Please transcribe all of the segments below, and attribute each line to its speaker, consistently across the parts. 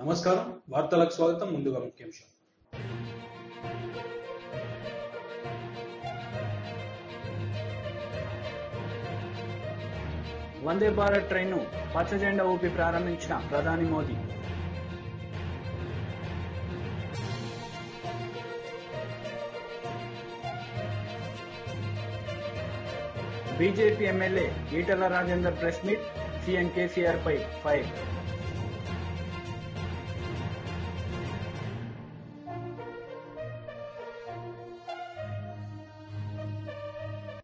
Speaker 1: నమస్కారం వార్తలకు స్వాగతం. ముందుగా ముఖ్యాంశం.
Speaker 2: వందే భారత్ ట్రైన్ను పచ్చ జెండా ఊపి ప్రారంభించిన ప్రధాని Modi. BJP MLA Etela Rajender press meet, CM KCR పై ఫైర్.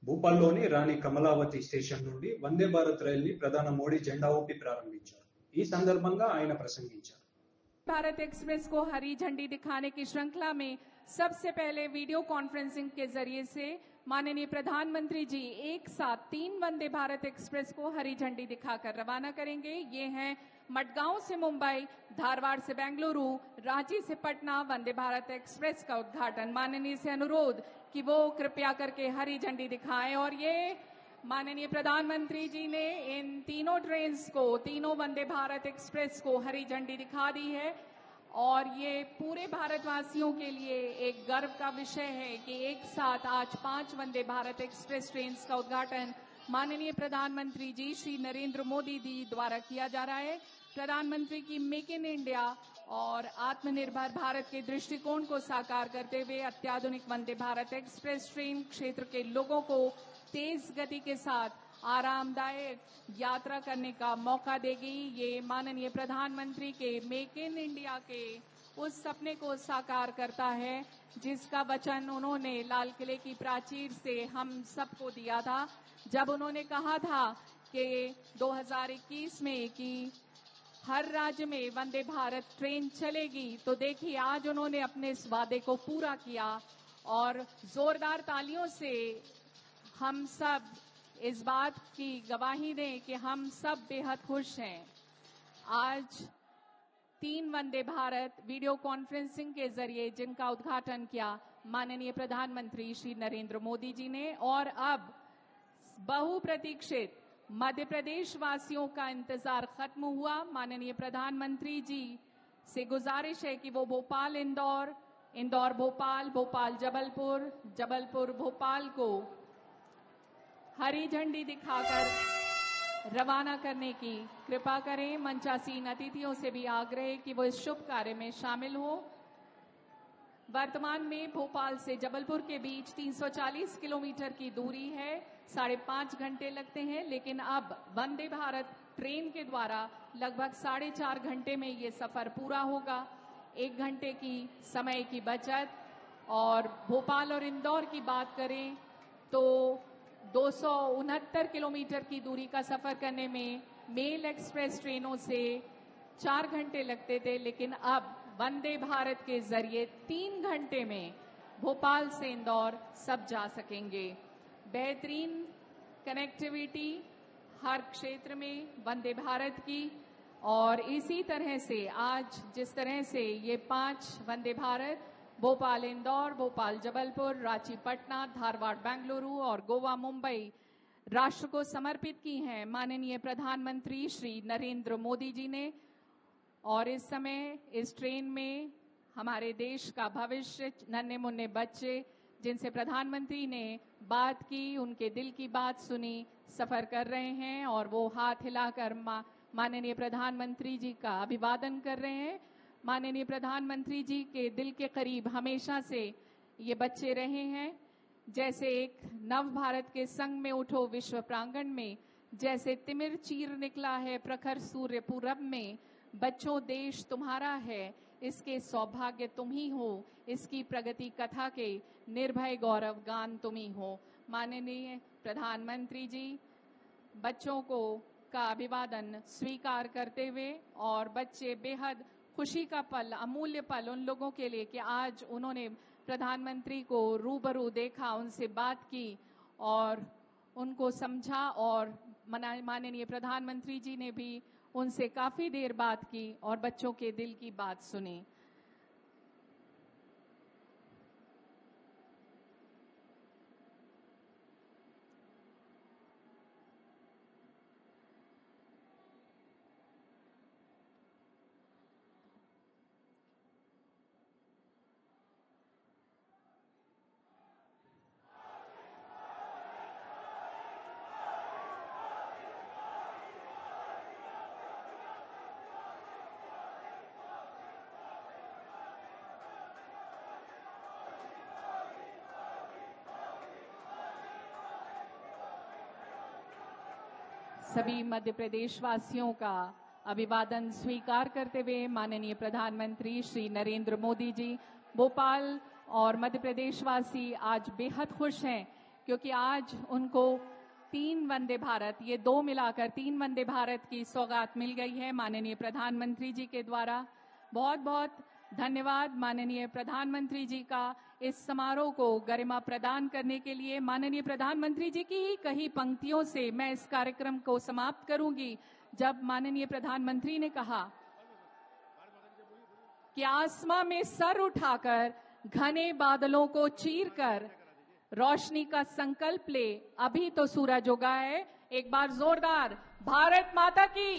Speaker 1: భూపాల్లోని రాణి కమలావతి స్టేషన్ నుండి వందే భారత్ రైల్ని ప్రధాని మోడీ జెండా ఊపి ప్రారంభించారు. ఈ సందర్భంగా ఆయన ప్రసంగించారు.
Speaker 3: भारत एक्सप्रेस को हरी झंडी दिखाने की श्रृंखला में सबसे पहले वीडियो कॉन्फ्रेंसिंग के जरिए से माननीय प्रधानमंत्री जी एक साथ 3 वंदे भारत एक्सप्रेस को हरी झंडी दिखाकर रवाना करेंगे। ये हैं मडगांव से मुंबई, धारवाड़ से बेंगलुरु, रांची से पटना वंदे भारत एक्सप्रेस का उद्घाटन। माननीय से अनुरोध कि वो कृपया करके हरी झंडी दिखाएं। और ये माननीय प्रधानमंत्री जी ने इन तीनों ट्रेन्स को, तीनों वंदे भारत एक्सप्रेस को हरी झंडी दिखा दी है। और ये पूरे भारतवासियों के लिए एक गर्व का विषय है कि एक साथ आज 5 वंदे भारत एक्सप्रेस ट्रेन्स का उद्घाटन माननीय प्रधानमंत्री जी श्री नरेंद्र मोदी जी द्वारा किया जा रहा है। प्रधानमंत्री की मेक इन इंडिया और आत्मनिर्भर भारत के दृष्टिकोण को साकार करते हुए अत्याधुनिक वंदे भारत एक्सप्रेस ट्रेन क्षेत्र के लोगों को तेज गति के साथ आरामदायक यात्रा करने का मौका देगी। ये माननीय प्रधानमंत्री के मेक इन इंडिया के उस सपने को साकार करता है जिसका वचन उन्होंने लाल किले की प्राचीर से हम सबको दिया था, जब उन्होंने कहा था कि 2021 में कि हर राज्य में वंदे भारत ट्रेन चलेगी। तो देखिए आज उन्होंने अपने इस वादे को पूरा किया और जोरदार तालियों से हम सब इस बात की गवाही दें कि हम सब बेहद खुश हैं। आज 3 वंदे भारत वीडियो कॉन्फ्रेंसिंग के जरिए जिनका उद्घाटन किया माननीय प्रधानमंत्री श्री नरेंद्र मोदी जी ने, और अब बहुप्रतीक्षित मध्य प्रदेश वासियों का इंतजार खत्म हुआ। माननीय प्रधानमंत्री जी से गुजारिश है कि वो भोपाल इंदौर, इंदौर भोपाल, भोपाल जबलपुर, जबलपुर भोपाल को हरी झंडी दिखाकर रवाना करने की कृपा करें। मंचासीन अतिथियों से भी आग्रह कि वो इस शुभ कार्य में शामिल हो। वर्तमान में भोपाल से जबलपुर के बीच 340 किलोमीटर की दूरी है, 5.5 घंटे लगते हैं, लेकिन अब वंदे भारत ट्रेन के द्वारा लगभग 4.5 घंटे में ये सफर पूरा होगा। 1 घंटे की समय की बचत। और भोपाल और इंदौर की बात करें तो 269 किलोमीटर की दूरी का सफर करने में मेल एक्सप्रेस ट्रेनों से 4 घंटे लगते थे, लेकिन अब वंदे भारत के जरिए 3 घंटे में भोपाल से इंदौर सब जा सकेंगे। बेहतरीन कनेक्टिविटी हर क्षेत्र में वंदे भारत की। और इसी तरह से आज जिस तरह से ये 5 वंदे भारत भोपाल इंदौर, भोपाल जबलपुर, रांची पटना, धारवाड़ बेंगलुरु और गोवा मुंबई राष्ट्र को समर्पित की हैं माननीय प्रधानमंत्री श्री नरेंद्र मोदी जी ने। और इस समय इस ट्रेन में हमारे देश का भविष्य, नन्हे मुन्ने बच्चे जिनसे प्रधानमंत्री ने बात की, उनके दिल की बात सुनी, सफर कर रहे हैं और वो हाथ हिलाकर माननीय प्रधानमंत्री जी का अभिवादन कर रहे हैं। माननीय प्रधानमंत्री जी के दिल के करीब हमेशा से ये बच्चे रहे हैं। जैसे एक नव भारत के संग में उठो विश्व प्रांगण में, जैसे तिमिर चीर निकला है प्रखर सूर्य पूरब में। बच्चों देश तुम्हारा है, इसके सौभाग्य तुम ही हो, इसकी प्रगति कथा के निर्भय गौरव गान तुम ही हो। माननीय प्रधानमंत्री जी बच्चों को का अभिवादन स्वीकार करते हुए, और बच्चे बेहद खुशी का पल, अमूल्य पल उन लोगों के लिए कि आज उन्होंने प्रधानमंत्री को रूबरू देखा, उनसे बात की और उनको समझा। और माननीय प्रधानमंत्री जी ने भी उनसे काफी देर बात की और बच्चों के दिल की बात सुनी। सभी मध्य प्रदेश वासियों का अभिवादन स्वीकार करते हुए माननीय प्रधानमंत्री श्री नरेंद्र मोदी जी, भोपाल और मध्य प्रदेश वासी आज बेहद खुश हैं क्योंकि आज उनको 3 वंदे भारत, ये 2 मिलाकर 3 वंदे भारत की सौगात मिल गई है माननीय प्रधानमंत्री जी के द्वारा। बहुत बहुत धन्यवाद माननीय प्रधानमंत्री जी का इस समारोह को गरिमा प्रदान करने के लिए। माननीय प्रधानमंत्री जी की ही कही पंक्तियों से मैं इस कार्यक्रम को समाप्त करूंगी, जब माननीय प्रधानमंत्री ने कहा कि आसमां में सर उठाकर घने बादलों को चीरकर रोशनी का संकल्प ले, अभी तो सूरज उगा है। एक बार जोरदार भारत माता की।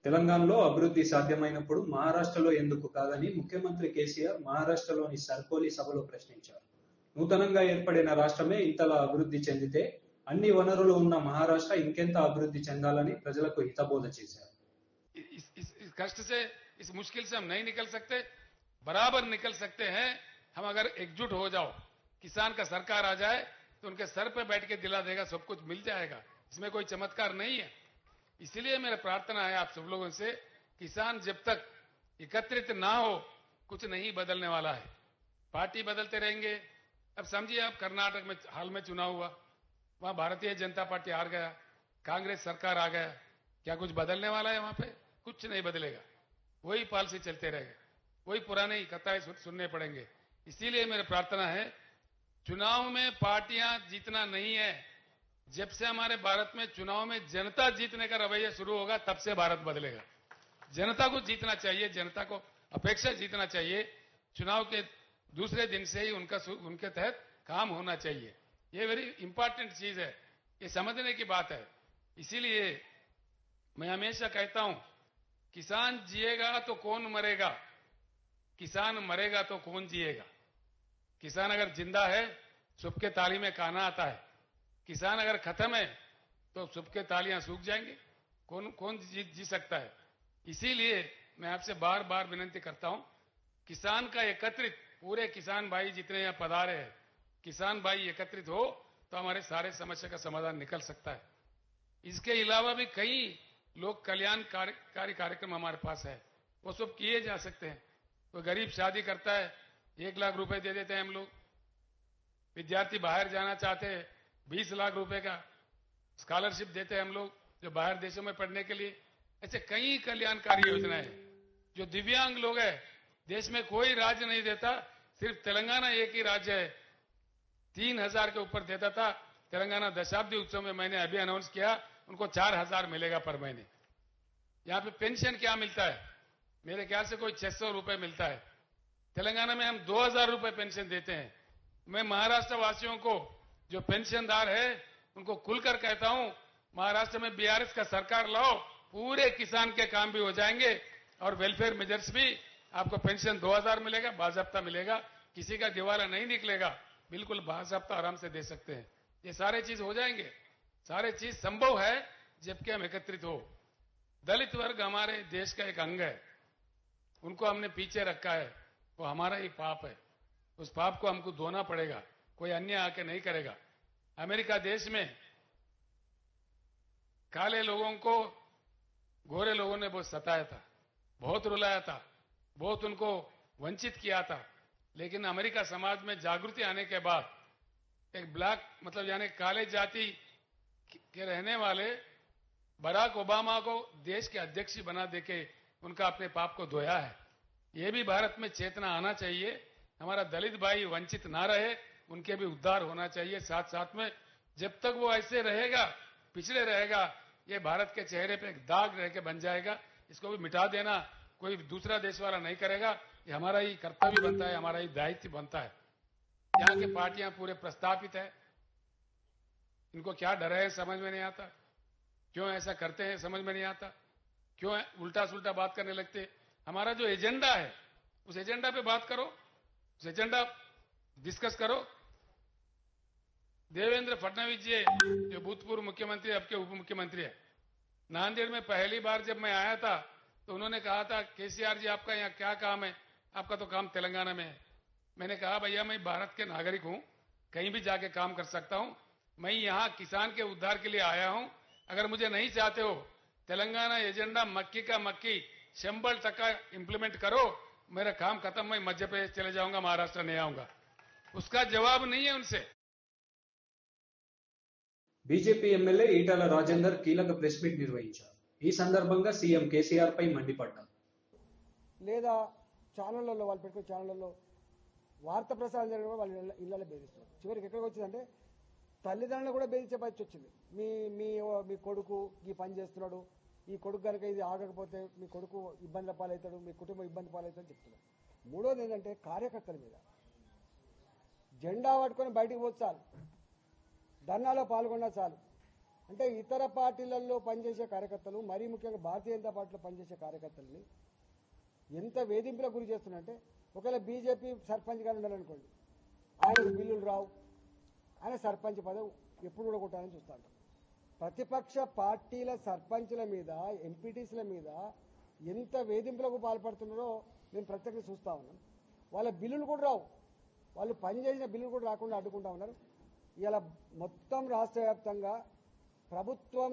Speaker 1: తెలంగాణలో అభివృద్ధి సాధ్యమైనప్పుడు మహారాష్ట్రలో ఎందుకు కాదని ముఖ్యమంత్రి కేసీఆర్ మహారాష్ట్రలోని సర్కోలి సభలో ప్రశ్నించారు. నూతనంగా ఏర్పడిన రాష్ట్రమే ఇంతలా అభివృద్ధి చెందితే అన్ని వనరులు ఉన్న మహారాష్ట్ర ఇంకెంత అభివృద్ధి చెందాలని ప్రజలకు హితబోధ చేశారు.
Speaker 4: इस कष्ट से, इस मुश्किल से हम नहीं निकल सकते, बराबर निकल सकते हैं हम अगर एकजुट हो जाओ। किसान का सरकार आ जाए तो उनके सर पे बैठ के दिला देगा, सब कुछ मिल जाएगा, इसमें कोई चमत्कार नहीं है। इसलिए मेरा प्रार्थना है आप सब लोगों से, किसान जब तक एकत्रित ना हो कुछ नहीं बदलने वाला है। पार्टी बदलते रहेंगे। अब समझिए आप कर्नाटक में हाल में चुनाव हुआ, वहां भारतीय जनता पार्टी हार गया, कांग्रेस सरकार आ गया, क्या कुछ बदलने वाला है? वहां पे कुछ नहीं बदलेगा, वही पॉलिसी चलते रहेगा, वही पुराने ही कथाएं सुनने पड़ेंगे। इसीलिए मेरी प्रार्थना है, चुनाव में पार्टियां जीतना नहीं है। जब से हमारे भारत में चुनाव में जनता जीतने का रवैया शुरू होगा, तब से भारत बदलेगा। जनता को जीतना चाहिए, जनता को अपेक्षा जीतना चाहिए। चुनाव के दूसरे दिन से ही उनके तहत काम होना चाहिए। ये वेरी इंपॉर्टेंट चीज है, ये समझने की बात है। इसीलिए मैं हमेशा कहता हूं, किसान जिएगा तो कौन मरेगा, किसान मरेगा तो कौन जिएगा। किसान अगर जिंदा है, सबके ताली में काना आता है। किसान अगर खत्म है तो सबके तालियां सूख जाएंगे, कौन जी सकता है। इसीलिए मैं आपसे बार बार विनती करता हूं, किसान का एकत्रित, पूरे किसान भाई जितने यहां पधारे हैं, किसान भाई एकत्रित हो तो हमारे सारे समस्या का समाधान निकल सकता है। इसके अलावा भी कई लोक कल्याणकारी कार्यक्रम हमारे पास है, वो सब किए जा सकते हैं। तो गरीब शादी करता है, 1 लाख रुपए दे देते हैं हम लोग। विद्यार्थी बाहर जाना चाहते हैं, 20 लाख रुपए का स्कॉलरशिप देते हैं हम लोग, जो बाहर देशों में पढ़ने के लिए। ऐसे कई कल्याणकारी योजनाएं हैं। जो दिव्यांग लोग हैं, देश में कोई राज्य नहीं देता, सिर्फ तेलंगाना एक ही राज्य है 3000 के ऊपर देता था। तेलंगाना दशाब्दी उत्सव में मैंने अभी अनाउंस किया, उनको 4000 मिलेगा पर महीने। यहां पे पेंशन क्या मिलता है? मेरे ख्याल से कोई 600 रुपए मिलता है। तेलंगाना में हम 2000 रुपए पेंशन देते हैं। मैं महाराष्ट्र वासियों को, जो पेंशनदार है, उनको खुलकर कहता हूं, महाराष्ट्र में बीआरएस का सरकार लाओ, पूरे किसान के काम भी हो जाएंगे और वेलफेयर मेजर्स भी, आपको पेंशन 2000 मिलेगा, बाजाब्ता मिलेगा, किसी का दिवाला नहीं निकलेगा, बिल्कुल बाजाब्ता आराम से दे सकते हैं। ये सारे चीज हो जाएंगे, सारे चीज संभव है जबकि हम एकत्रित हो। दलित वर्ग हमारे देश का एक अंग है, उनको हमने पीछे रखा है, वो हमारा ही पाप है। उस पाप को हमको धोना पड़ेगा, कोई अन्य आके नहीं करेगा। अमेरिका देश में काले लोगों को गोरे लोगों ने बहुत सताया था, बहुत रुलाया था, बहुत उनको वंचित किया था। लेकिन अमेरिका समाज में जागृति आने के बाद एक ब्लैक, मतलब यानी काले जाति के रहने वाले बराक ओबामा को देश के अध्यक्ष बना देके उनका अपने पाप को धोया है। ये भी भारत में चेतना आना चाहिए। हमारा दलित भाई वंचित ना रहे, उनके भी उद्धार होना चाहिए। साथ साथ में जब तक वो ऐसे रहेगा, पिछड़े रहेगा, ये भारत के चेहरे पे एक दाग रह के बन जाएगा। इसको भी मिटा देना कोई दूसरा देश वाला नहीं करेगा, ये हमारा ही कर्तव्य बनता है, हमारा ही दायित्व बनता है। यहाँ की पार्टियां पूरे प्रस्तापित है, इनको क्या डर है समझ में नहीं आता, क्यों ऐसा करते हैं समझ में नहीं आता, क्यों उल्टा सुल्टा बात करने लगते। हमारा जो एजेंडा है उस एजेंडा पे बात करो, उस एजेंडा डिस्कस करो। देवेंद्र फडणवीस जी, जो भूतपूर्व मुख्यमंत्री, अब के उप मुख्यमंत्री है, नांदेड़ में पहली बार जब मैं आया था तो उन्होंने कहा था, केसीआर जी आपका यहाँ क्या काम है, आपका तो काम तेलंगाना में है। मैंने कहा भैया मैं भारत के नागरिक हूं, कहीं भी जाके काम कर सकता हूं, मैं यहाँ किसान के उद्धार के लिए आया हूं। अगर मुझे नहीं चाहते हो तेलंगाना एजेंडा मक्की का मक्की 100% इंप्लीमेंट करो, मेरा काम खत्म, मैं मध्य प्रदेश चले जाऊंगा, महाराष्ट्र नहीं आऊंगा। उसका जवाब नहीं है उनसे।
Speaker 1: బీజేపీ ఎమ్మెల్యే ఈటల రాజేందర్ కీలక ప్రెస్ మీట్ నిర్వహించారు. ఈ సందర్భంగా సీఎం కేసీఆర్ పై మండిపడ్డారు.
Speaker 5: లేదా ఛానళ్లలో వాళ్ళు పెట్టుకునే ఛానళ్లలో వార్త ప్రసారం చేయడం వాళ్ళు ఇళ్లలో బెదిరిస్తారు. చివరికి ఎక్కడికి వచ్చిందంటే తల్లిదండ్రులు కూడా బెదిరించే పరిస్థితి వచ్చింది. మీ మీ మీ కొడుకు ఈ పని చేస్తున్నాడు, ఈ కొడుకు కనుక ఇది ఆగకపోతే మీ కొడుకు ఇబ్బందుల పాలవుతాడు, మీ కుటుంబం ఇబ్బంది పాలవుతాడు చెప్తున్నారు. మూడోది ఏంటంటే కార్యకర్తల మీద జెండా పట్టుకొని బయటికి పోతే చాలు, ధర్నాలో పాల్గొన్నా చాలు అంటే ఇతర పార్టీలలో పనిచేసే కార్యకర్తలు, మరీ ముఖ్యంగా భారతీయ జనతా పార్టీలో పనిచేసే కార్యకర్తలని ఎంత వేధింపులకు గురి చేస్తున్నారంటే, ఒకవేళ బీజేపీ సర్పంచ్ గారు ఉండాలనుకోండి, ఆయన బిల్లులు రావు, ఆయన సర్పంచ్ పదవి ఎప్పుడు కూడా కొట్టాలని చూస్తూ ఉంటారు. ప్రతిపక్ష పార్టీల సర్పంచ్ల మీద, ఎంపీటీసీల మీద ఎంత వేధింపులకు పాల్పడుతున్నారో మేము ప్రత్యేకంగా చూస్తూ ఉన్నాం. వాళ్ళ బిల్లులు కూడా రావు, వాళ్ళు పనిచేసిన బిల్లులు కూడా రాకుండా అడ్డుకుంటా ఉన్నారు. ఇలా మొత్తం రాష్ట్ర వ్యాప్తంగా ప్రభుత్వం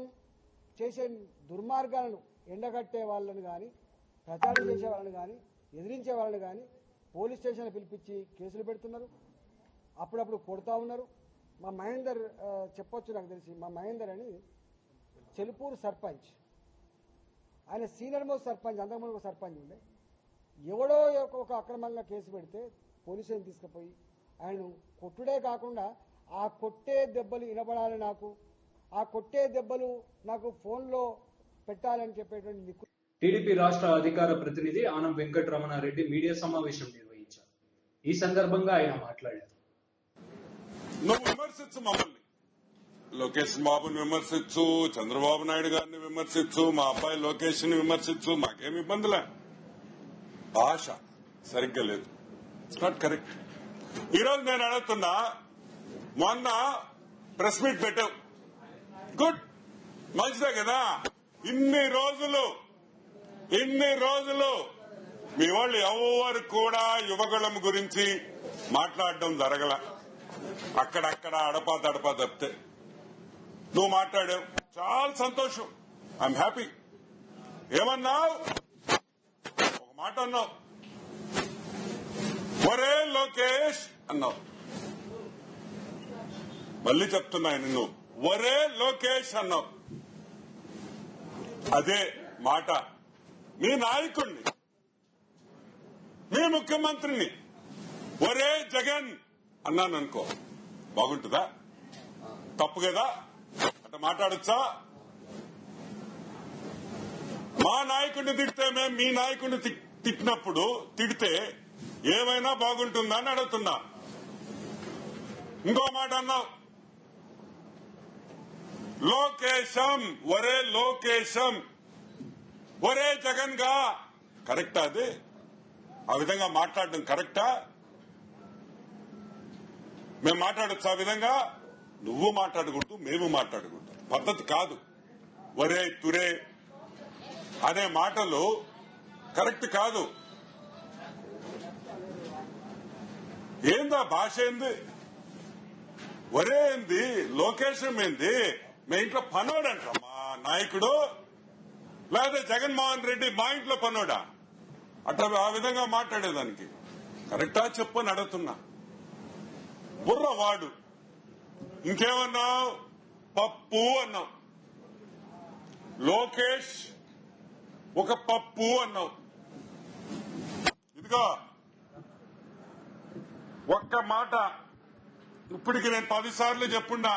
Speaker 5: చేసే దుర్మార్గాలను ఎండగట్టే వాళ్ళని కానీ, ప్రచారం చేసే వాళ్ళని కానీ, ఎదిరించే వాళ్ళని కానీ పోలీస్ స్టేషన్లు పిలిపించి కేసులు పెడుతున్నారు, అప్పుడప్పుడు కొడతా ఉన్నారు. మా మహేందర్ చెప్పొచ్చు, నాకు తెలిసి మా మహేందర్ అని చెలుపూరు సర్పంచ్, ఆయన సీనియర్ మోస్ట్ సర్పంచ్, అంతకుముందు ఒక సర్పంచ్ ఉండే, ఎవడో ఒక అక్రమంగా కేసు పెడితే పోలీసులను తీసుకుపోయి ఆయన కొట్టుడే కాకుండా ఆ కొట్టే దెబ్బలు వినపడాలి, ఆ కొట్టే దెబ్బలు నాకు ఫోన్లో పెట్టాలని చెప్పేటువంటి
Speaker 1: టీడీపీ రాష్ట్ర అధికార ప్రతినిధి ఆనం వెంకటరమణారెడ్డి మీడియా సమావేశం నిర్వహించారు. ఈ సందర్భంగా ఆయన మాట్లాడారు.
Speaker 6: నువ్వు విమర్శించు మమ్మల్ని, లోకేష్ బాబుని విమర్శించు, చంద్రబాబు నాయుడు గారిని విమర్శించు, మా అబ్బాయి లోకేష్ ని విమర్శించు, మాకేం ఇబ్బందిలే. భాష సరిగ్గా లేదు, ఇట్స్ నాట్ కరెక్ట్. ఈరోజు నేను అడుగుతున్నా, మొన్న ప్రెస్ మీట్ పెట్టావు, గుడ్, మంచిదే కదా. ఇన్ని రోజులు మీ వాళ్ళు ఎవరు కూడా యువగళం గురించి మాట్లాడడం జరగల. అక్కడక్కడ అడపా తప్పితే నువ్వు మాట్లాడావు, చాలా సంతోషం, ఐఎమ్ హ్యాపీ. ఏమన్నావు? ఒక మాట అన్నావు, ఒరే లోకేష్ అన్నావు. మళ్ళీ చెప్తున్నా, నిన్ను ఒరే లోకేష్ అన్నావు. అదే మాట మీ నాయకుడిని, మీ ముఖ్యమంత్రిని ఒరే జగన్ అన్నాను అనుకో, బాగుంటుందా? తప్పు కదా? అట్లా మాట్లాడొచ్చా? మా నాయకుడిని తిడితే మేము మీ నాయకుడిని తిట్టినప్పుడు తిడితే ఏమైనా బాగుంటుందా అని అడుగుతున్నా. ఇంకో మాట అన్నావు, లోకేశం, ఒరే లోకేశం, ఒరే జగన్ గా. కరెక్టా? అది ఆ విధంగా మాట్లాడడం కరెక్టా? మేము మాట్లాడచ్చు ఆ విధంగా? నువ్వు మాట్లాడకూడదు, మేము మాట్లాడకూడదు, పద్ధతి కాదు. ఒరే తురే అనే మాటలు కరెక్ట్ కాదు. ఏందా భాష? ఏంది ఒరే ఏంది, లోకేశం ఏంది? మీ ఇంట్లో పనోడంట మా నాయకుడు, లేదా జగన్మోహన్ రెడ్డి మా ఇంట్లో పనోడా? అట్లా ఆ విధంగా మాట్లాడేదానికి కరెక్టా చెప్పని అడుగుతున్నా. బుర్రవాడు. ఇంకేమన్నావు? పప్పు అన్నావు. లోకేష్ ఒక పప్పు అన్నావు. ఇదిగో ఒక్క మాట ఇప్పటికి నేను 10 సార్లు చెప్పున్నా,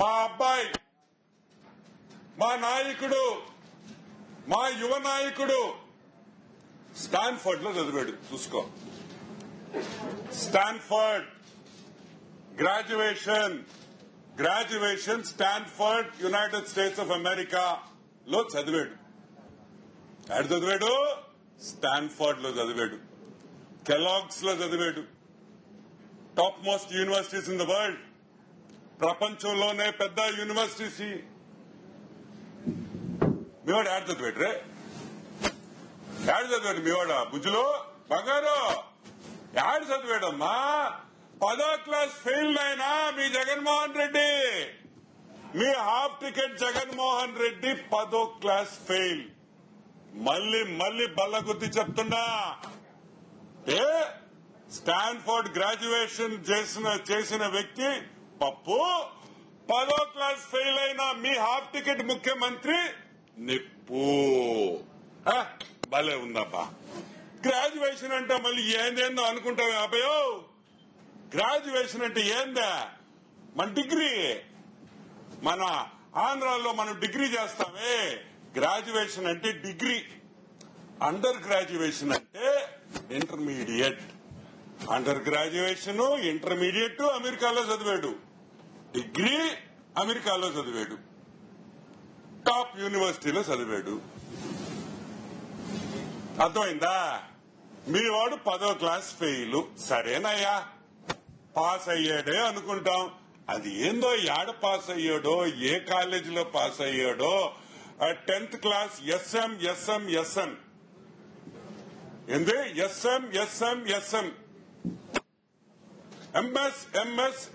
Speaker 6: మా అబ్బాయి, మా నాయకుడు, మా యువ నాయకుడు స్టాన్ఫర్డ్ లో చదివాడు. చూసుకో, Stanford graduation Stanford United states of America లో చదివాడు. ఎక్కడ చదివాడు? స్టాన్ఫర్డ్ లో చదివాడు, కెలాగ్స్ లో చదివాడు. Top most universities in the world, ప్రపంచంలోనే పెద్ద యూనివర్సిటీస్. మీవాడు యాడ్ చదివాడు రే, యాడ్ చదివాడు మీవాడ బుజ్జులో బంగారు, యాడ్ చదివాడమ్మా. 10వ క్లాస్ ఫెయిల్ అయినా మీ జగన్మోహన్ రెడ్డి, మీ హాఫ్ టికెట్ జగన్మోహన్ రెడ్డి 10వ క్లాస్ ఫెయిల్. మళ్ళీ బల్లగుద్ది చెప్తున్నా, స్టాన్ఫోర్డ్ గ్రాడ్యుయేషన్ చేసిన వ్యక్తి పప్పు, 10వ క్లాస్ ఫెయిల్ అయిన మీ హాఫ్ టికెట్ ముఖ్యమంత్రి నిప్పు. భలే ఉందబ్బా. గ్రాడ్యుయేషన్ అంటే మళ్ళీ ఏందేందో అనుకుంటావు అబ్బాయో. గ్రాడ్యుయేషన్ అంటే ఏందా? మన డిగ్రీ, మన ఆంధ్రాలో మనం డిగ్రీ చేస్తామే. గ్రాడ్యుయేషన్ అంటే డిగ్రీ, అండర్ గ్రాడ్యుయేషన్ అంటే ఇంటర్మీడియట్. అండర్ గ్రాడ్యుయేషన్, ఇంటర్మీడియట్ అమెరికాలో చదివాడు, డిగ్రీ అమెరికాలో చదివాడు, టాప్ యూనివర్సిటీలో చదివాడు. అర్థమైందా? మీ వాడు 10వ క్లాస్ ఫెయిల్. సరేనయ్యా, పాస్ అయ్యాడే అనుకుంటాం. అది ఏందో, యాడ పాస్ అయ్యాడో, ఏ కాలేజీలో పాస్ అయ్యాడో. 10th క్లాస్ ఎస్ఎం ఏంది, ఎస్ఎం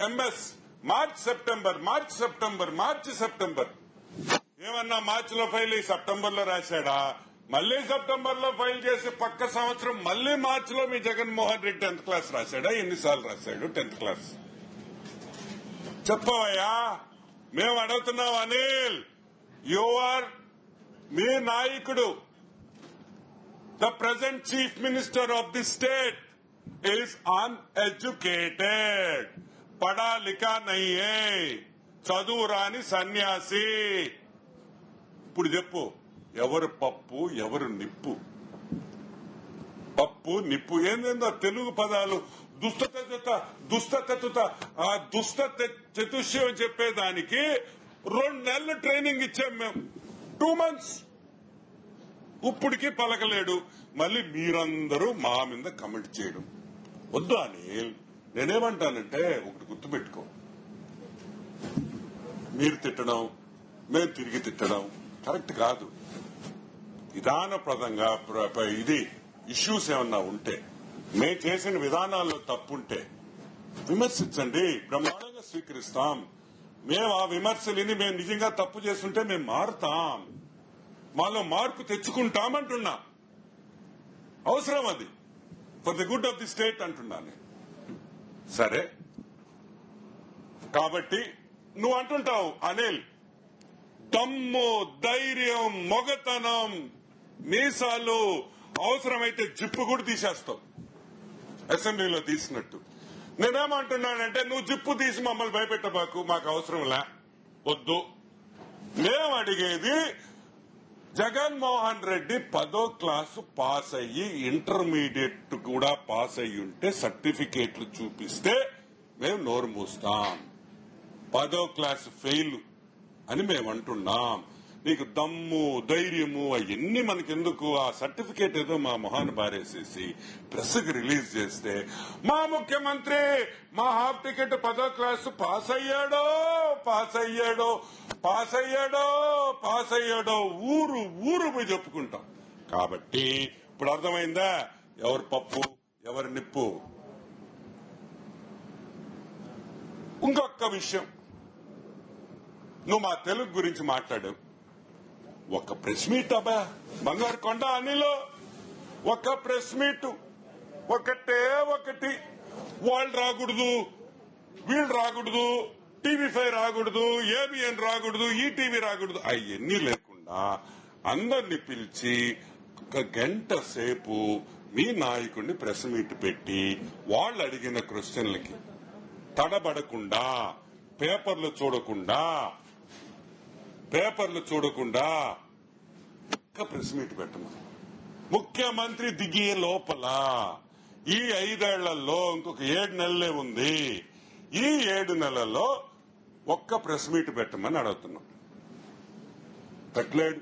Speaker 6: ఎంఎస్ మార్చ్ సెప్టెంబర్. ఏమన్నా మార్చిలో ఫెయిల్ అయ్యి సెప్టెంబర్ లో రాశాడా? మళ్లీ సెప్టెంబర్ లో ఫైల్ చేసి పక్క సంవత్సరం మళ్లీ మార్చిలో మీ జగన్మోహన్ రెడ్డి 10th క్లాస్ రాశాడా? ఎన్నిసార్లు రాశాడు 10th క్లాస్? చెప్పవయ్యా. మేము అడుగుతున్నాం అనిల్, మీ నాయకుడు, the present chief minister of the state is uneducated, పడా లిఖా నయ్యే, చదువు రాని సన్యాసి. ఇప్పుడు చెప్పు, ఎవరు పప్పు ఎవరు నిప్పు? పప్పు నిప్పు ఏందేందో తెలుగు పదాలు దుష్ట చతుష్యం చెప్పేదానికి 2 నెలలు ట్రైనింగ్ ఇచ్చాం మేము, 2 months. ఇప్పటికీ పలకలేడు. మళ్ళీ మీరందరూ మా మీద కమెంట్ చేయడం వద్దు అనిల్. నేనేమంటానంటే ఒకటి గుర్తుపెట్టుకో, మీరు తిట్టడం, మేము తిరిగి తిట్టడం కరెక్ట్ కాదు. విధానప్రదంగా ఇది ఇష్యూస్ ఏమన్నా ఉంటే, మేము చేసిన విధానాల్లో తప్పుంటే విమర్శించండి, బ్రహ్మాండంగా స్వీకరిస్తాం. మేము ఆ విమర్శలని మేము నిజంగా తప్పు చేస్తుంటే మేము మారుతాం, మాలో మార్పు తెచ్చుకుంటామంటున్నా. అవసరం అది, for the good of the state అంటున్నాను. సరే, కాబట్టి నువ్వు అంటుంటావు అనిల్, దమ్ము, ధైర్యం, మొగతనం, మీసాలు, అవసరమైతే జిప్పు కూడా తీసేస్తావు అసెంబ్లీలో తీసినట్టు. నేనేమంటున్నానంటే, నువ్వు జిప్పు తీసి మమ్మల్ని భయపెట్టబాకు, మాకు అవసరంలా, వద్దు. మేము అడిగేది, జగన్మోహన్ రెడ్డి 10వ క్లాసు పాస్ అయ్యి ఇంటర్మీడియట్ కూడా పాస్ అయ్యి ఉంటే సర్టిఫికేట్లు చూపిస్తే మేము నోరు మూస్తాం. 10వ క్లాసు ఫెయిల్ అని మేము అంటున్నాం. నీకు దమ్ము, ధైర్యము అవన్నీ మనకెందుకు? ఆ సర్టిఫికేట్ ఏదో మా మొహాన్ని బారేసేసి ప్రెస్ కి రిలీజ్ చేస్తే, మా ముఖ్యమంత్రి మా హాఫ్ టికెట్ 10వ క్లాసు పాస్ అయ్యాడో ఊరు పోయి చెప్పుకుంటాం. కాబట్టి ఇప్పుడు అర్థమైందా ఎవరు పప్పు ఎవరు నిప్పు? ఇంకొక విషయం, నువ్వు మా తెలుగు గురించి మాట్లాడావు. ఒక ప్రెస్ మీట్ అబ్బా, బంగారు కొండ అనిలో ఒక ప్రెస్ మీట్, ఒకటి వాళ్ళు రాకూడదు, వీళ్ళు రాకూడదు, TV5 రాకూడదు, ABN రాకూడదు, ఈటీవీ రాకూడదు, అవన్నీ లేకుండా అందరినీ పిలిచి 1 గంట సేపు మీ నాయకుడిని ప్రెస్ మీట్ పెట్టి వాళ్ళు అడిగిన క్వశ్చన్లకి తడబడకుండా, పేపర్లు చూడకుండా ఒక్క ప్రెస్ మీట్ పెట్టమని ముఖ్యమంత్రి దిగే లోపల ఈ 5 ఏళ్లలో ఇంకొక 7 నెలలే ఉంది. ఈ 7 నెలల్లో ఒక్క ప్రెస్ మీట్ పెట్టమని అడుగుతున్నాం. పెట్టలేడు.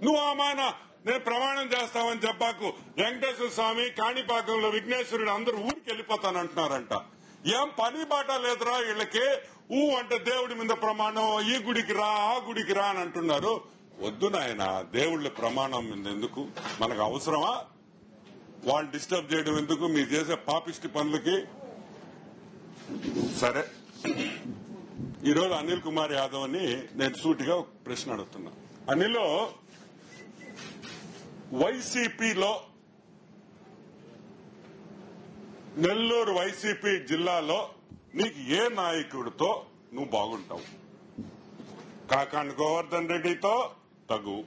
Speaker 6: నువ్వు అమాన నేను ప్రమాణం చేస్తామని చెప్పాకు. వెంకటేశ్వర స్వామి, కాణిపాకంలో విఘ్నేశ్వరుడు అందరూ ఊరికి వెళ్ళిపోతానంటున్నారంట. ఏం పని బాట లేదురా వీళ్ళకి? అంటే దేవుడి మీద ప్రమాణం, ఈ గుడికి రా, ఆ గుడికి రా అని అంటున్నారు. వద్దు నాయన, దేవుళ్ళ ప్రమాణం మీద ఎందుకు? మనకు అవసరమా? వాళ్ళు డిస్టర్బ్ చేయడం ఎందుకు? మీరు చేసే పాపిష్టి పనులకి సరే, ఈరోజు అనిల్ కుమార్ యాదవ్ అని నేను సూటిగా ఒక ప్రశ్న అడుగుతున్నా. అనిల్, వైసీపీలో నెల్లూరు వైసీపీ జిల్లాలో నీకు ఏ నాయకుడితో నువ్వు బాగుంటావు? కాకాని గోవర్ధన్ రెడ్డితో తగువు,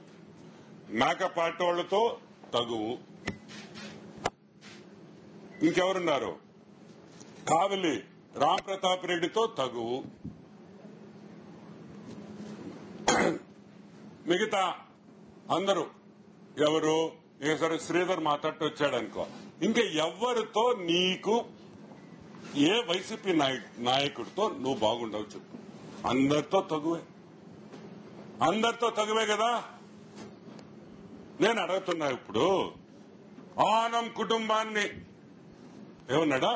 Speaker 6: మేకపాటి వాళ్లతో తగువు, ఇంకెవరున్నారు, కావలి రామ్ ప్రతాప్ రెడ్డితో తగువు, మిగతా అందరూ ఎవరు? ఇక సరే శ్రీధర్ మాట్లాడి వచ్చాడనుకో, ఇంకా ఎవరితో నీకు ఏ వైసీపీ నాయకుడితో నువ్వు బాగుండవు చెప్పు. అందరితో తగువే కదా. నేను అడుగుతున్నా, ఇప్పుడు ఆనం కుటుంబాన్ని ఏమన్నాడా?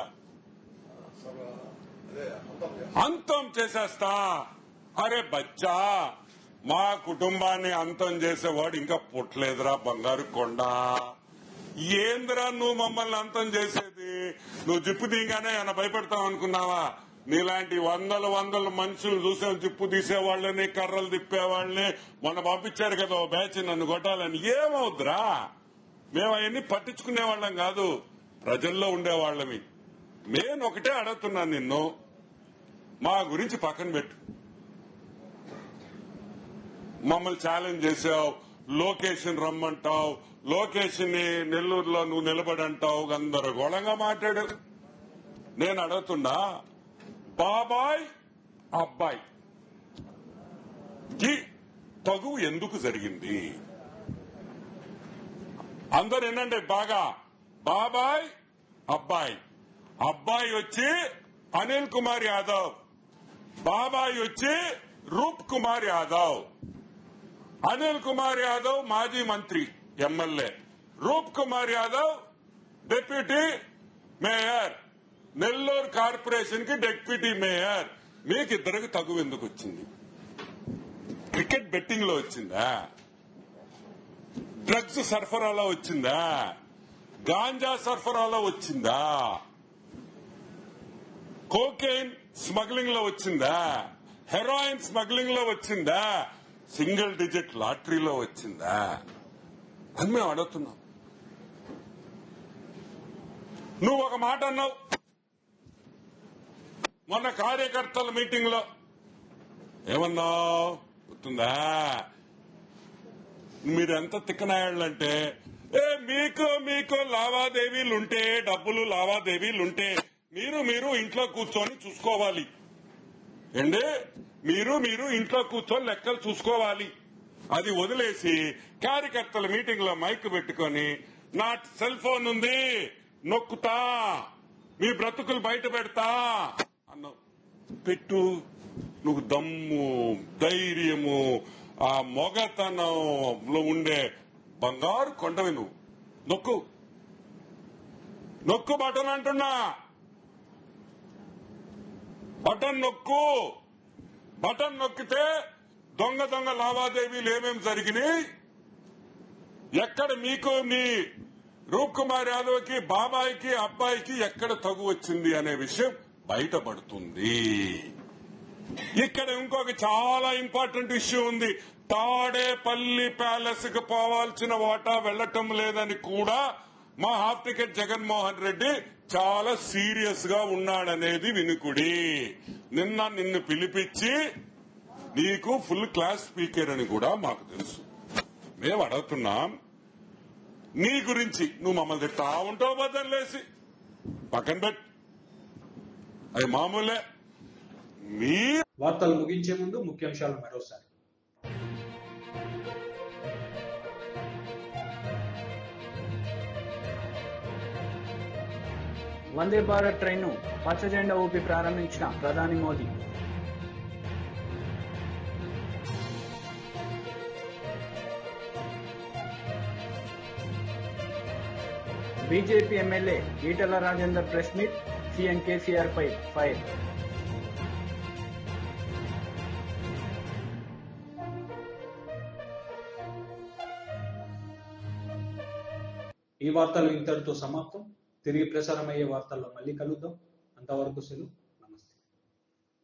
Speaker 6: అంతం చేసేస్తా. అరే బచ్చా, మా కుటుంబాన్ని అంతం చేసేవాడు ఇంకా పుట్టలేదురా బంగారు కొండ. ఏందిరా నువ్వు మమ్మల్ని అంతం చేసేది? నువ్వు జిప్పు తీయగానే ఏమైనా భయపెడతావు అనుకున్నావా? నీలాంటి వందల మనుషులు చూసే జిప్పు తీసేవాళ్ళని, కర్రలు తిప్పేవాళ్ళని మొన్న పంపించారు కదా ఓ బ్యాచ్ నన్ను కొట్టాలని. ఏమవుద్దురా? మేము అవన్నీ పట్టించుకునే వాళ్ళం కాదు, ప్రజల్లో ఉండేవాళ్ళమి. నేను ఒకటే అడుగుతున్నాను నిన్ను, మా గురించి పక్కన పెట్టు. మమ్మల్ని ఛాలెంజ్ చేసావు, లొకేషన్ రమ్మంటావు, లొకేషన్ ని నెల్లూరులో నువ్వు నిలబడంటావు, గందరగోళంగా మాట్లాడు. నేను అడుగుతున్నా, బాబాయ్ అబ్బాయి కి తగువు ఎందుకు జరిగింది? అందరు వినండి బాగా. బాబాయ్ అబ్బాయి, అబ్బాయి వచ్చి అనిల్ కుమార్ యాదవ్, బాబాయ్ వచ్చి రూప్ కుమార్ యాదవ్. అనిల్ కుమార్ యాదవ్ మాజీ మంత్రి MLA, Roop Kumar Yadav deputy mayor, Nellore corporation కి డిప్యూటీ మేయర్. మీకిద్దరికి తగువ ఎందుకు వచ్చింది? క్రికెట్ బెట్టింగ్ లో వచ్చిందా? డ్రగ్స్ సరఫరాలో వచ్చిందా? గాంజా సరఫరాలో వచ్చిందా? కోకెయిన్ స్మగ్లింగ్ లో వచ్చిందా? హెరాయిన్ స్మగ్లింగ్ లో వచ్చిందా? సింగిల్ డిజిట్ లాటరీలో వచ్చిందా? అని మేము అడుగుతున్నాం. నువ్వు ఒక మాట అన్నావు మొన్న కార్యకర్తల మీటింగ్ లో. ఏమన్నావు గుర్తుందా? మీరెంత తిక్కనాయాళ్ళంటే, మీకు లావాదేవీలుంటే, డబ్బులు లావాదేవీలుంటే మీరు ఇంట్లో కూర్చొని చూసుకోవాలి. ఏంటి? మీరు ఇంట్లో కూర్చొని లెక్కలు చూసుకోవాలి. అది వదిలేసి కార్యకర్తల మీటింగ్ లో మైక్ పెట్టుకొని, నా సెల్ ఫోన్ ఉంది నొక్కుతా, మీ బ్రతుకులు బయట పెడతా అన్నావు. పెట్టు. నువ్వు దమ్ము, ధైర్యము, ఆ మొగతనంలో ఉండే బంగారు కొండవి. నువ్వు నొక్కు బటన్ అంటున్నా. బటన్ నొక్కు. బటన్ నొక్కితే దొంగ లావాదేవీలు ఏమేమి జరిగినాయి, ఎక్కడ మీకు మీ రూప్ కుమార్ యాదవ్ కి, బాబాయికి, అబ్బాయికి ఎక్కడ తగు వచ్చింది అనే విషయం బయటపడుతుంది. ఇక్కడ ఇంకొక చాలా ఇంపార్టెంట్ ఇష్యూ ఉంది. తాడేపల్లి ప్యాలెస్ కు పోవాల్సిన వాటా వెళ్లటం లేదని కూడా మా హాఫ్ టికెట్ జగన్మోహన్ రెడ్డి చాలా సీరియస్ గా ఉన్నాడనేది వినుకుడి. నిన్ను పిలిపించి నీకు ఫుల్ క్లాస్ స్పీకర్ అని కూడా మాకు తెలుసు. మేము అడుగుతున్నాం, నీ గురించి నువ్వు మమ్మల్ని తిట్టా ఉంటావు, బద్దలేసి పక్కన పెట్టి, అది మామూలే. మీ
Speaker 1: వార్తలు ముగించే ముందు ముఖ్యాంశాలు మరోసారి.
Speaker 2: వందే భారత్ ట్రైన్ను పచ్చ జెండా ఊపి ప్రారంభించిన ప్రధాని Modi. BJP MLA Etela Rajender press meet, CM KCR పై ఫైర్.
Speaker 1: ఈ వార్తలు ఇంతటితో సమాప్తం. తిరిగి ప్రసారమయ్యే వార్తల్లో మళ్ళీ కలుద్దాం. అంతవరకు సెలవు.